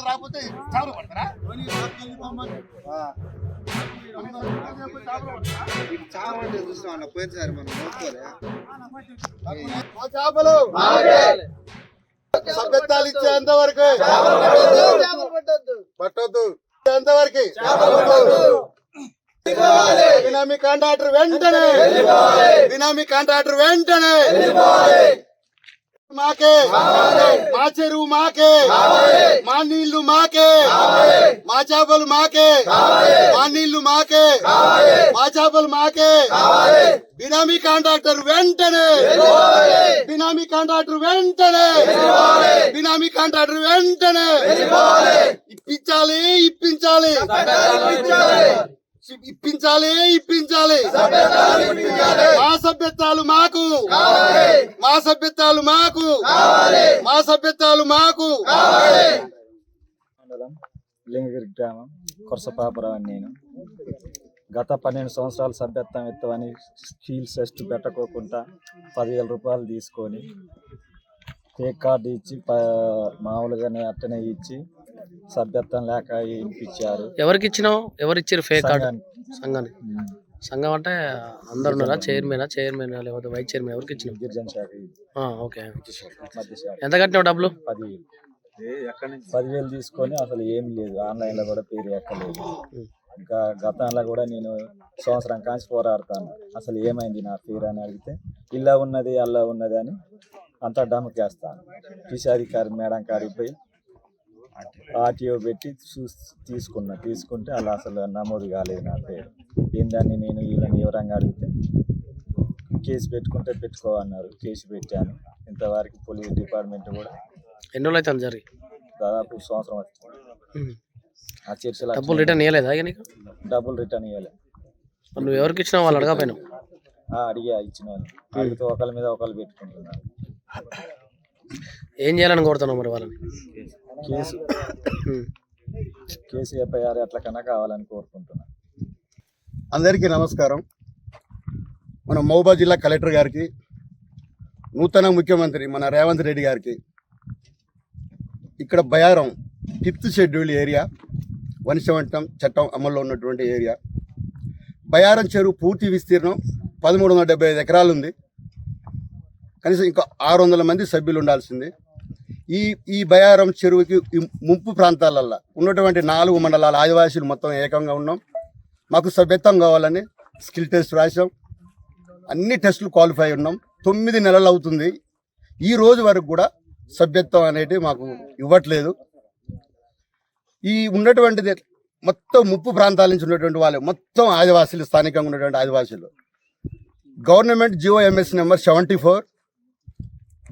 రాకపోతే చాలు పడతారా? పోయినసారి మనం చేపలు సభ్యత్వాలు ఇచ్చేంత వరకు పట్టొద్దు. ఎంతవరకు బినామీ కాంట్రాక్టర్ వెంటనే బినామీ కాంట్రాక్టర్ వెంటనే మాకే మా చెరువు మాకే మా నీళ్లు మాకే మా చేపలు మాకే మా నీళ్లు మాకే మా చేపలు మాకే బినామీ కాంట్రాక్టర్ వెంటనే బినామీ కాంట్రాక్టర్ వెంటనే బినామీ కాంట్రాక్టర్ వెంటనే ఇప్పించాలి ఇప్పించాలి ఇప్పించాలి ఇప్పించాలి మా సభ్యత్వాలు మాకు మా సభ్యత్వాలు మాకు మా సభ్యత్వాలు మాకు. మండలం లింగగిరి గ్రామం కొరసపాపురం అని నేను గత 12 సంవత్సరాలు సభ్యత్వం ఎత్తవని స్కీల్ టెస్ట్ పెట్టకోకుండా 10,000 రూపాయలు తీసుకొని ఫేక్ కార్డు ఇచ్చి మామూలుగానే అట్టనే ఇచ్చి సభ్యత్వం లేక ఇప్పించారు. ఎవరికి ఇచ్చినావు? ఎవరు ఇచ్చారు ఫేక్ కార్డు? సంఘానికి. సంఘం అంటే అందరు ఉన్నారా? చైర్మన్ లేకపోతే వైస్ చైర్మన్ ఎవరికి ఇచ్చినావు? గిరిజన శాఖ. ఓకే. ఎంత కట్టినావు డబ్బులు? 10,000 తీసుకొని అసలు ఏం లేదు, ఆన్లైన్లో కూడా పేరు ఎక్కలేదు. ఇంకా గతంలో కూడా నేను సంవత్సరం కాంచి పోరాడతాను అసలు ఏమైంది నా పేరు అని అడిగితే ఇలా ఉన్నది అలా ఉన్నది అని అంతా డమ్మకేస్తాను. కృషి మేడం కాడికి పోయి ఆర్టీఓ పెట్టి తీసుకుంటే అలా అసలు నమోదు కాలేదు నా పేరు. ఏందని నేను వీళ్ళని వివరంగా అడిగితే కేసు పెట్టుకుంటే పెట్టుకోవన్నారు. కేసు పెట్టాను. ఇంతవరకు పోలీస్ డిపార్ట్మెంట్ కూడా ఎన్ని రోజులు అయితే జరిగి దాదాపు సంవత్సరం వచ్చింది. ఆ చర్చలు డబ్బులు రిటర్న్ ఇవ్వలేదా? డబ్బులు రిటర్న్ ఇవ్వలేదు. నువ్వు ఎవరికి ఇచ్చినావు? వాళ్ళు అడగపోయినావు? అడిగా ఇచ్చిన వాళ్ళు అడిగితే ఒకళ్ళ మీద ఒకళ్ళు పెట్టుకుంటున్నారు. ఏం చేయాలని కోరుతున్నావు మరి వాళ్ళని? కేసు ఎఫ్ఐఆర్ ఎట్లా కన్నా కావాలని కోరుకుంటున్నాను. అందరికీ నమస్కారం. మన మహబూబాబాద్ జిల్లా కలెక్టర్ గారికి, నూతన ముఖ్యమంత్రి మన రేవంత్ రెడ్డి గారికి, ఇక్కడ బయారం 5th షెడ్యూల్ ఏరియా వనిసవంతం చట్టం అమల్లో ఉన్నటువంటి ఏరియా. బయారం చెరువు పూర్తి విస్తీర్ణం 1375 ఎకరాలు ఉంది. కనీసం ఇంకా 600 మంది సభ్యులు ఉండాల్సింది. ఈ బయారం చెరువుకి ముంపు ప్రాంతాలల్లో ఉన్నటువంటి 4 మండలాల ఆదివాసీలు మొత్తం ఏకంగా ఉన్నాం. మాకు సభ్యత్వం కావాలని స్కిల్ టెస్ట్ రాసాం. అన్ని టెస్టులు క్వాలిఫై ఉన్నాం. 9 నెలలు అవుతుంది. ఈ రోజు వరకు కూడా సభ్యత్వం అనేది మాకు ఇవ్వట్లేదు. ఈ ఉన్నటువంటిది మొత్తం ముప్పు ప్రాంతాల నుంచి ఉన్నటువంటి వాళ్ళు మొత్తం ఆదివాసీలు, స్థానికంగా ఉన్నటువంటి ఆదివాసీలు. Government GOMS number 74,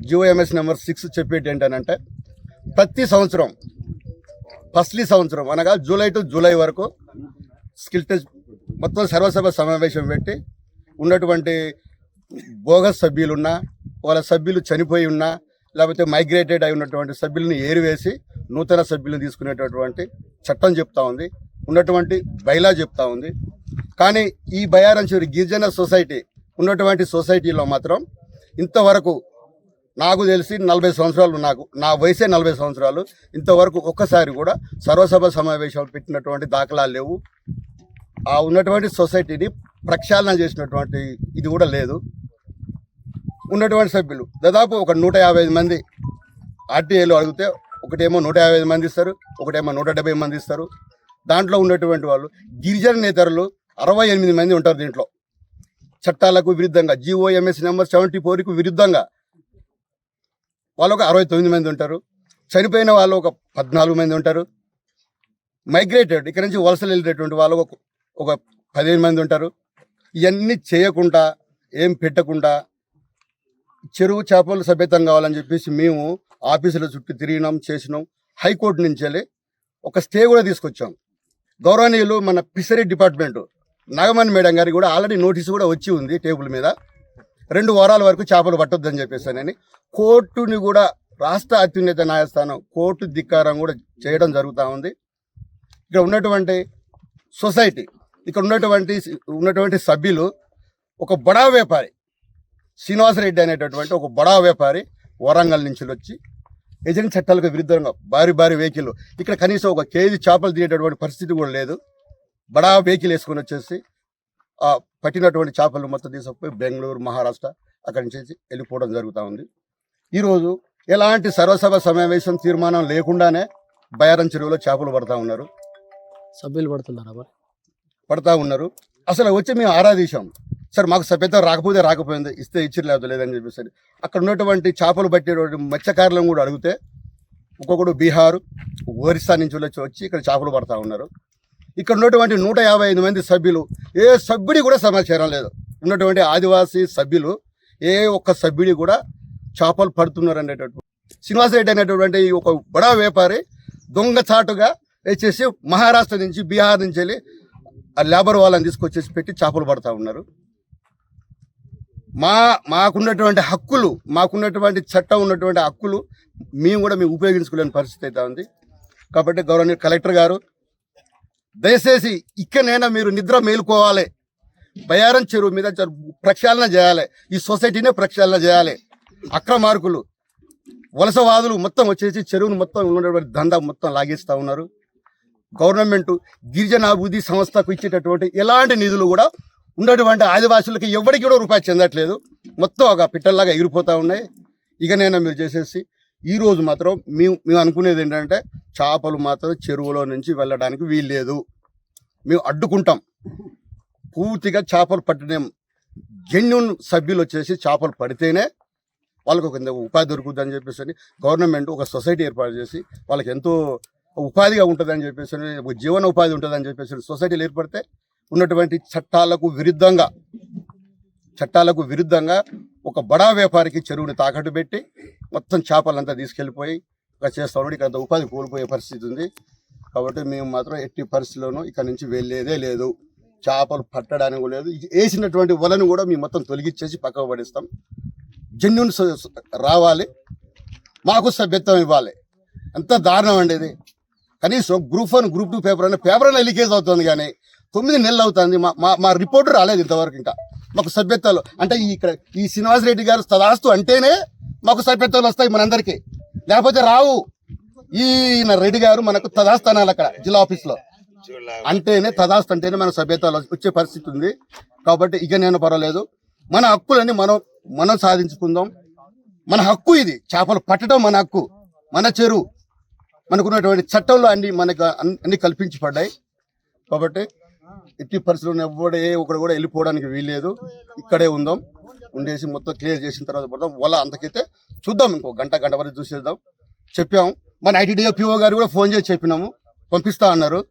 GOMS number 6 చెప్పేటి ఏంటంటే ప్రతి సంవత్సరం ఫస్ట్లీ సంవత్సరం అనగా జూలై టు జూలై వరకు స్కిల్ టెస్ట్ మొత్తం సర్వసభ సమావేశం పెట్టి ఉన్నటువంటి బోగస్ సభ్యులున్నా, వాళ్ళ సభ్యులు చనిపోయి ఉన్నా, లేకపోతే మైగ్రేటెడ్ అయి ఉన్నటువంటి సభ్యులను ఏరివేసి నూతన సభ్యులను తీసుకునేటటువంటి చట్టం చెప్తా ఉంది, ఉన్నటువంటి బైలా చెప్తా ఉంది. కానీ ఈ బయారం చెరువు గిరిజన సొసైటీ ఉన్నటువంటి సొసైటీలో మాత్రం ఇంతవరకు నాకు తెలిసి 40 సంవత్సరాలు, నా వయసే 40 సంవత్సరాలు, ఇంతవరకు ఒక్కసారి కూడా సర్వసభ సమావేశాలు పెట్టినటువంటి దాఖలాలు లేవు. ఆ ఉన్నటువంటి సొసైటీని ప్రక్షాళన చేసినటువంటి ఇది కూడా లేదు. ఉన్నటువంటి సభ్యులు దాదాపు ఒక 155 మంది ఆర్టీఐలో అడిగితే ఒకటేమో 155 మంది ఇస్తారు, ఒకటేమో 170 మంది ఇస్తారు. దాంట్లో ఉన్నటువంటి వాళ్ళు గిరిజన నేతలు 68 మంది ఉంటారు. దీంట్లో చట్టాలకు విరుద్ధంగా జిఓఎంఎస్ నెంబర్ 74కు విరుద్ధంగా వాళ్ళు ఒక 69 మంది ఉంటారు. చనిపోయిన వాళ్ళు ఒక 14 మంది ఉంటారు. మైగ్రేటెడ్ ఇక్కడ నుంచి వలసలు వెళ్ళేటటువంటి వాళ్ళు ఒక 15 మంది ఉంటారు. ఇవన్నీ చేయకుండా, ఏం పెట్టకుండా చెరువు చేపలు సభ్యతం కావాలని చెప్పేసి మేము ఆఫీసుల చుట్టూ తిరిగినాం, చేసినాం. హైకోర్టు నుంచి వెళ్ళి ఒక స్టే కూడా తీసుకొచ్చాం. గౌరవనీయులు మన ఫిషరీ డిపార్ట్మెంట్ నాగమణి మేడం గారికి కూడా ఆల్రెడీ నోటీసు కూడా వచ్చి ఉంది టేబుల్ మీద. 2 వారాల వరకు చేపలు పట్టొద్దని చెప్పేసానని కోర్టుని కూడా, రాష్ట్ర అత్యున్నత న్యాయస్థానం కోర్టు ధిక్కారం కూడా చేయడం జరుగుతూ ఉంది. ఇక్కడ ఉన్నటువంటి సొసైటీ, ఇక్కడ ఉన్నటువంటి సభ్యులు ఒక బడా వ్యాపారి శ్రీనివాసరెడ్డి అనేటటువంటి ఒక బడా వ్యాపారి వరంగల్ నుంచి వచ్చి ఏజెంట్ చట్టాలకు విరుద్ధంగా భారీ భారీ వెహికల్ ఇక్కడ కనీసం ఒక కేజీ చేపలు తీయేటటువంటి పరిస్థితి కూడా లేదు. బడా వెహికల్ వేసుకొని వచ్చేసి ఆ పట్టినటువంటి చేపలు మొత్తం తీసుకుపోయి బెంగళూరు, మహారాష్ట్ర అక్కడి నుంచి వెళ్ళిపోవడం జరుగుతూ ఉంది. ఈరోజు ఎలాంటి సర్వసభ సమావేశం తీర్మానం లేకుండానే బయారం చెరువులో చేపలు పడతా ఉన్నారు. సభ్యులు పడుతున్నారా మరి? పడతా ఉన్నారు. అసలు వచ్చి మేము ఆరాధీశాం, సార్ మాకు సభ్యత రాకపోయింది, ఇస్తే ఇచ్చి లేదని చెప్పేసి అక్కడ ఉన్నటువంటి చేపలు పట్టేటువంటి మత్స్యకారులను కూడా అడిగితే ఒక్కొక్కడు బీహార్, ఒరిస్సా నుంచి వచ్చి ఇక్కడ చేపలు పడతా ఉన్నారు. ఇక్కడ ఉన్నటువంటి 155 మంది సభ్యులు ఏ సభ్యుడి కూడా సమాచారం లేదు. ఉన్నటువంటి ఆదివాసీ సభ్యులు ఏ ఒక్క సభ్యుడి కూడా చేపలు పడుతున్నారు అనేటటువంటి శ్రీనివాస్ రెడ్డి అనేటటువంటి ఒక బడా వ్యాపారి దొంగచాటుగా వచ్చేసి మహారాష్ట్ర నుంచి, బీహార్ నుంచి వెళ్ళి ఆ లేబర్ వాళ్ళని తీసుకొచ్చేసి పెట్టి చేపలు పడతా ఉన్నారు. మాకున్నటువంటి హక్కులు, మాకున్నటువంటి చట్టం ఉన్నటువంటి హక్కులు మేము ఉపయోగించుకోలేని పరిస్థితి అయితే ఉంది. కాబట్టి గౌరవనీయ కలెక్టర్ గారు దయచేసి ఇక్కడైనా మీరు నిద్ర మేలుకోవాలి. బయారం చెరువు మీద ప్రక్షాళన చేయాలి. ఈ సొసైటీనే ప్రక్షాళన చేయాలి. అక్రమార్కులు, వలసవాదులు మొత్తం వచ్చేసి చెరువును మొత్తం ఉన్నటువంటి దందా మొత్తం లాగేస్తూ ఉన్నారు. గవర్నమెంట్ గిరిజన అభివృద్ధి సంస్థకు ఇచ్చేటటువంటి ఎలాంటి నిధులు కూడా ఉన్నటువంటి ఆదివాసులకి ఎవరికి కూడా రూపాయి చెందట్లేదు. మొత్తం ఒక పిట్టల్లాగా ఎగిరిపోతూ ఉన్నాయి. ఇకనైనా మీరు చేసేసి ఈరోజు మాత్రం మేము అనుకునేది ఏంటంటే చేపలు మాత్రం చెరువులో నుంచి వెళ్ళడానికి వీల్లేదు. మేము అడ్డుకుంటాం. పూర్తిగా చేపలు పట్టడం జెన్యూన్ సభ్యులు వచ్చేసి చేపలు పడితేనే వాళ్ళకు ఒక ఉపాధి దొరుకుతుంది అని చెప్పేసి గవర్నమెంట్ ఒక సొసైటీ ఏర్పాటు చేసి వాళ్ళకి ఎంతో ఉపాధిగా ఉంటుందని చెప్పేసి, ఒక జీవన ఉపాధి ఉంటుందని చెప్పేసి సొసైటీలు ఏర్పడితే ఉన్నటువంటి చట్టాలకు విరుద్ధంగా ఒక బడా వ్యాపారికి చెరువుని తాకట్టు పెట్టి మొత్తం చేపలంతా తీసుకెళ్ళిపోయి ఒక చేస్తా ఉన్నాడు. ఇక్కడ ఉపాధి కోల్పోయే పరిస్థితి ఉంది. కాబట్టి మేము మాత్రం ఎట్టి పరిస్థితుల్లోనూ ఇక్కడ నుంచి వెళ్ళేదే లేదు. చేపలు పట్టడానికి లేదు. వేసినటువంటి వలను కూడా మేము మొత్తం తొలగించేసి పక్కకు పడిస్తాం. జెన్యూన్ రావాలి, మాకు సభ్యత్వం ఇవ్వాలి. ఎంత దారుణం అండి ఇది. కనీసం గ్రూప్ 1, గ్రూప్ 2 పేపర్ అయినా లీకేజ్ అవుతుంది, కానీ 9 నెలలు అవుతుంది. మా రిపోర్టు రాలేదు ఇంతవరకు. ఇంకా మాకు సభ్యత్వాలు అంటే ఇక్కడ ఈ శ్రీనివాస్ రెడ్డి గారు తదాస్తు అంటేనే మాకు సభ్యత్వాలు వస్తాయి మనందరికీ, లేకపోతే రావు. ఈయన రెడ్డి గారు మనకు తదాస్తానాలు అక్కడ జిల్లా ఆఫీస్లో అంటేనే, తదాస్తు అంటేనే మన సభ్యత్వాలు వచ్చే పరిస్థితి ఉంది. కాబట్టి ఇక నేను పర్వాలేదు, మన హక్కులని మనం సాధించుకుందాం. మన హక్కు ఇది. చేపలు పట్టడం మన హక్కు, మన చెరువు. మనకున్నటువంటి చట్టంలో అన్ని కల్పించి పడ్డాయి. కాబట్టి ఎట్టి పరిస్థితుల్లో ఒకడు కూడా వెళ్ళిపోవడానికి వీల్లేదు. ఇక్కడే ఉందాం. ఉండేసి మొత్తం క్లియర్ చేసిన తర్వాత పడదాం. వల్ల అంతకైతే చూద్దాం, ఇంకో గంట వరకు చూసేద్దాం. చెప్పాము. మన ఐటీడీఓ పిఓ గారు కూడా ఫోన్ చేసి చెప్పినాము, పంపిస్తా అన్నారు.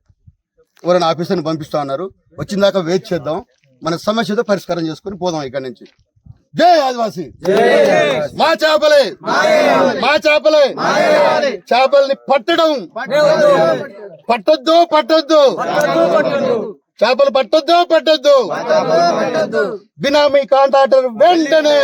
ఎవరైనా ఆఫీసర్ని పంపిస్తా అన్నారు. వచ్చిందాకా వెయిట్ చేద్దాం. మన సమస్యతో పరిష్కారం చేసుకుని పోదాం ఇక్కడి నుంచి. జై ఆదివాసి, మా చేపలే, చేపల్ని పట్టడం పట్టొద్దు, చేపలు పట్టొద్దు. బినామీ కాంట్రాక్టర్ వెంటనే